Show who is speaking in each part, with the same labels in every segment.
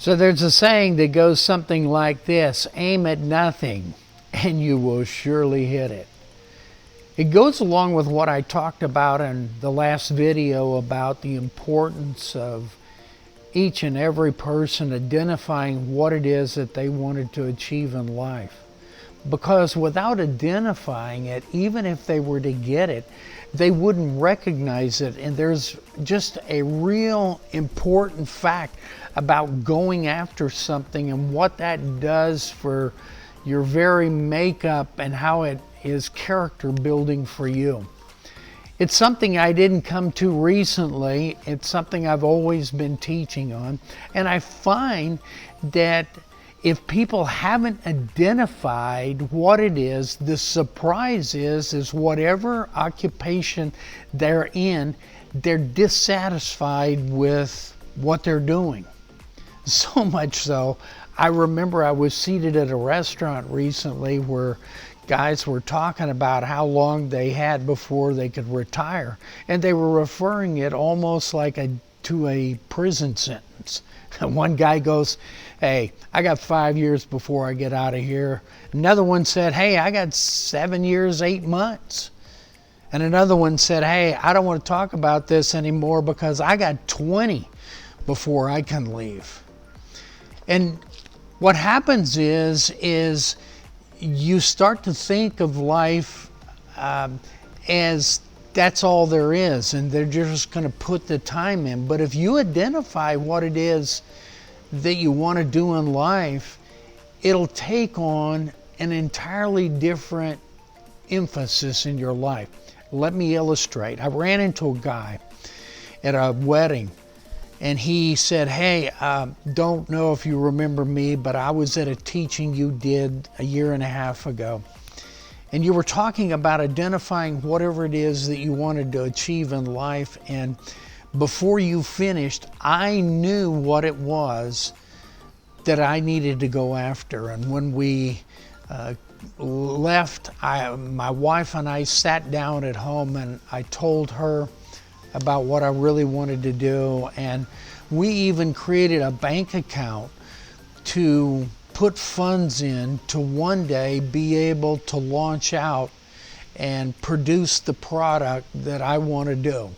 Speaker 1: So there's a saying that goes something like this: aim at nothing and you will surely hit it. It goes along with what I talked about in the last video about the importance of each and every person identifying what it is that they wanted to achieve in life. Because without identifying it, even if they were to get it, they wouldn't recognize it. And there's just a real important fact about going after something and what that does for your very makeup and how it is character building for you. It's something I didn't come to recently. It's something I've always been teaching on. And I find that if people haven't identified what it is, the surprise is whatever occupation they're in, they're dissatisfied with what they're doing. So much so, I remember I was seated at a restaurant recently where guys were talking about how long they had before they could retire, and they were referring it almost like to a prison sentence. And one guy goes, "Hey, I got 5 years before I get out of here." Another one said, "Hey, I got 7 years, 8 months." And another one said, "Hey, I don't want to talk about this anymore because I got 20 before I can leave." And what happens is you start to think of life as that's all there is, and they're just going to put the time in. But if you identify what it is that you want to do in life, it'll take on an entirely different emphasis in your life. Let me illustrate. I ran into a guy at a wedding, and he said, "Hey, don't know if you remember me, but I was at a teaching you did a year and a half ago. And you were talking about identifying whatever it is that you wanted to achieve in life. And before you finished, I knew what it was that I needed to go after." And when we left, my wife and I sat down at home, and I told her about what I really wanted to do. And we even created a bank account to put funds in to one day be able to launch out and produce the product that I want to do.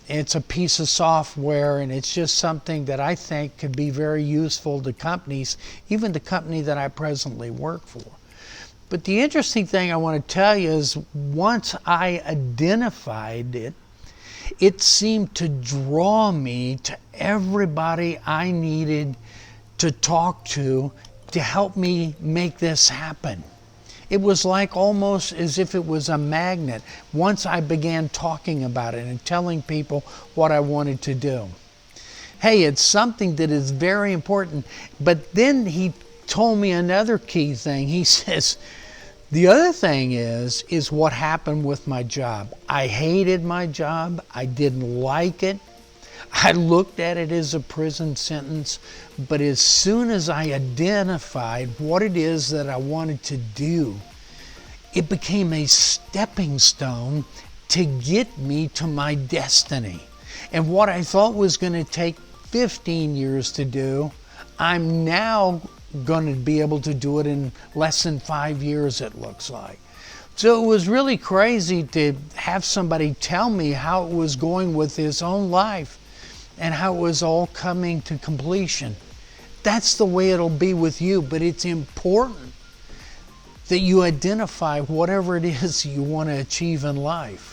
Speaker 1: It's a piece of software, and it's just something that I think could be very useful to companies, even the company that I presently work for. But the interesting thing I want to tell you is once I identified it, it seemed to draw me to everybody I needed to talk to help me make this happen. It was like almost as if it was a magnet once I began talking about it and telling people what I wanted to do. Hey, it's something that is very important. But then he told me another key thing. He says, the other thing is what happened with my job. I hated my job. I didn't like it. I looked at it as a prison sentence. But as soon as I identified what it is that I wanted to do, it became a stepping stone to get me to my destiny. And what I thought was going to take 15 years to do, I'm now going to be able to do it in less than 5 years, it looks like. So it was really crazy to have somebody tell me how it was going with his own life and how it was all coming to completion. That's the way it'll be with you, but it's important that you identify whatever it is you want to achieve in life.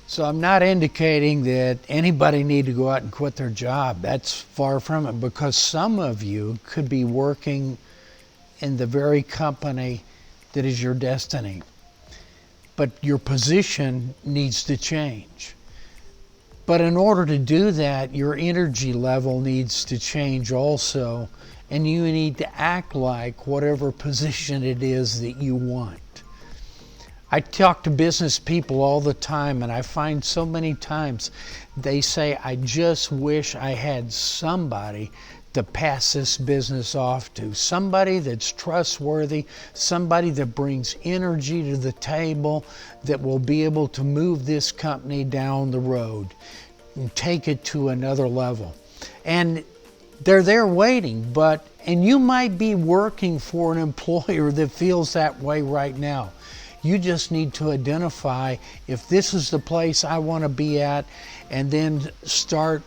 Speaker 1: So I'm not indicating that anybody need to go out and quit their job. That's far from it, because some of you could be working in the very company that is your destiny. But your position needs to change. But in order to do that, your energy level needs to change also, and you need to act like whatever position it is that you want. I talk to business people all the time, and I find so many times they say, I just wish I had somebody to pass this business off to. Somebody that's trustworthy, somebody that brings energy to the table, that will be able to move this company down the road and take it to another level. And They're there waiting, and you might be working for an employer that feels that way right now. You just need to identify if this is the place I want to be at, and then start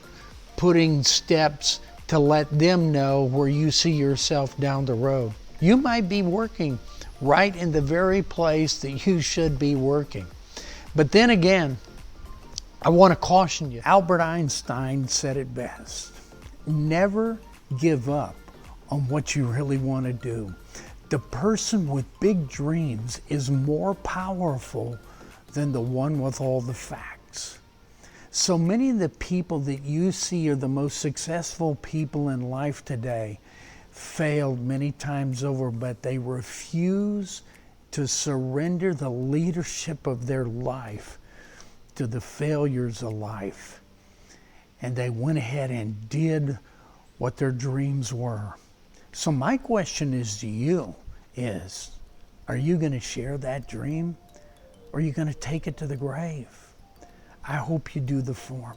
Speaker 1: putting steps to let them know where you see yourself down the road. You might be working right in the very place that you should be working. But then again, I want to caution you. Albert Einstein said it best. Never give up on what you really want to do. The person with big dreams is more powerful than the one with all the facts. So many of the people that you see are the most successful people in life today failed many times over, but they refuse to surrender the leadership of their life to the failures of life. And they went ahead and did what their dreams were. So my question is to you is, are you going to share that dream, or are you going to take it to the grave? I hope you do the former.